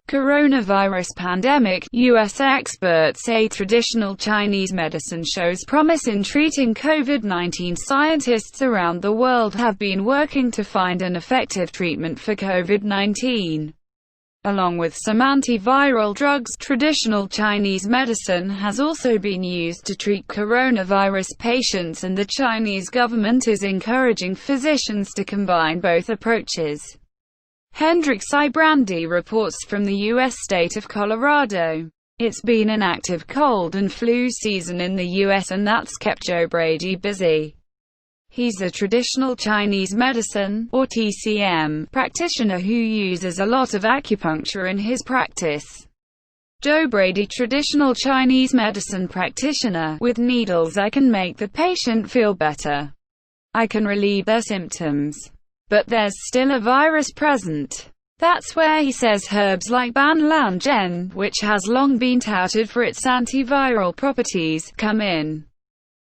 Coronavirus pandemic. U.S. experts say traditional Chinese medicine shows promise in treating COVID-19. Scientists around the world have been working to find an effective treatment for COVID-19. Along with some antiviral drugs, traditional Chinese medicine has also been used to treat coronavirus patients, and the Chinese government is encouraging physicians to combine both approaches. Hendrik Sybrandy reports from the U.S. state of Colorado. It's been an active cold and flu season in the U.S., and that's kept Joe Brady busy. He's a traditional Chinese medicine, or TCM, practitioner who uses a lot of acupuncture in his practice. Joe Brady, traditional Chinese medicine practitioner. With needles I can make the patient feel better. I can relieve their symptoms. But there's still a virus present. That's where he says herbs like Ban Lan Gen, which has long been touted for its antiviral properties, come in.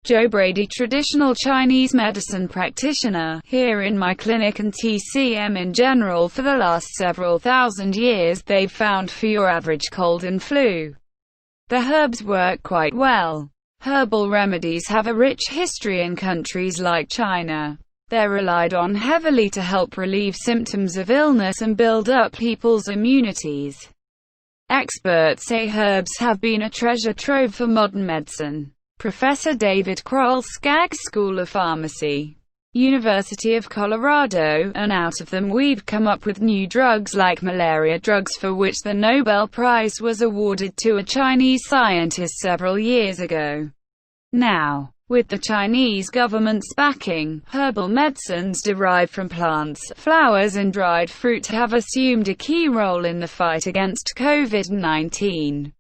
Joe Brady, traditional Chinese medicine practitioner. Here in my clinic and TCM in general for the last several thousand years, they've found for your average cold and flu, the herbs work quite well. Herbal remedies have a rich history in countries like China. They're relied on heavily to help relieve symptoms of illness and build up people's immunities. Experts say herbs have been a treasure trove for modern medicine. Professor David Kroll, Skaggs School of Pharmacy, University of Colorado, and out of them we've come up with new drugs like malaria drugs, for which the Nobel Prize was awarded to a Chinese scientist several years ago. Now, with the Chinese government's backing, herbal medicines derived from plants, flowers and dried fruit have assumed a key role in the fight against COVID-19.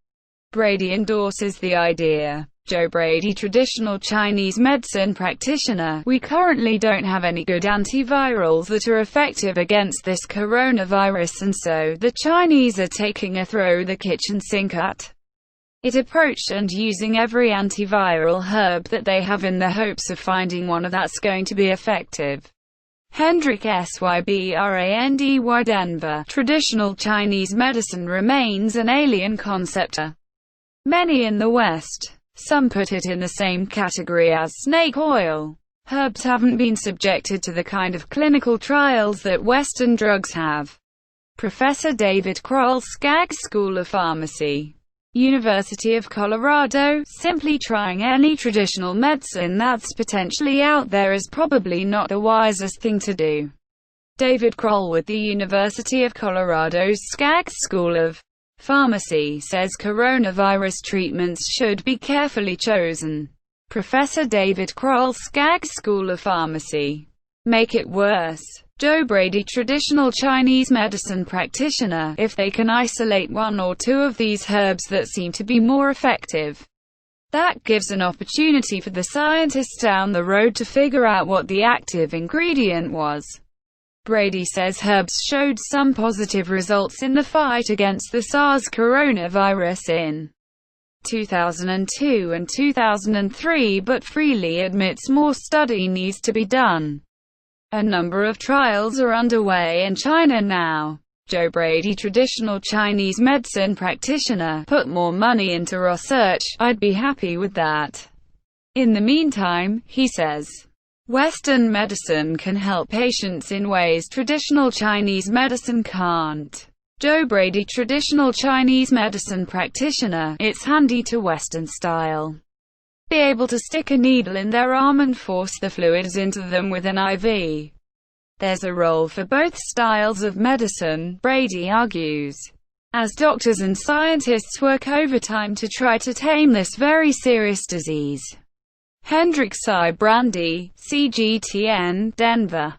Brady endorses the idea. Joe Brady, traditional Chinese medicine practitioner. We currently don't have any good antivirals that are effective against this coronavirus, and so the Chinese are taking a throw the kitchen sink at it approach and using every antiviral herb that they have in the hopes of finding one that's going to be effective. Hendrik Sybrandy, Denver. Traditional Chinese medicine remains an alien concept to many in the West. Some put it in the same category as snake oil. Herbs haven't been subjected to the kind of clinical trials that Western drugs have. Professor David Kroll, Skaggs School of Pharmacy, University of Colorado. Simply trying any traditional medicine that's potentially out there is probably not the wisest thing to do. David Kroll with the University of Colorado's Skaggs School of Pharmacy says coronavirus treatments should be carefully chosen. Professor David Kroll, Skaggs School of Pharmacy. Make it worse. Joe Brady, traditional Chinese medicine practitioner. If they can isolate one or two of these herbs that seem to be more effective, that gives an opportunity for the scientists down the road to figure out what the active ingredient was. Brady says herbs showed some positive results in the fight against the SARS coronavirus in 2002 and 2003, but freely admits more study needs to be done. A number of trials are underway in China now. Joe Brady, traditional Chinese medicine practitioner. Put more money into research, I'd be happy with that. In the meantime, he says, Western medicine can help patients in ways traditional Chinese medicine can't. Joe Brady, traditional Chinese medicine practitioner. It's handy to Western style. Be able to stick a needle in their arm and force the fluids into them with an IV. There's a role for both styles of medicine, Brady argues, as doctors and scientists work overtime to try to tame this very serious disease. Hendrik Sybrandy, CGTN, Denver.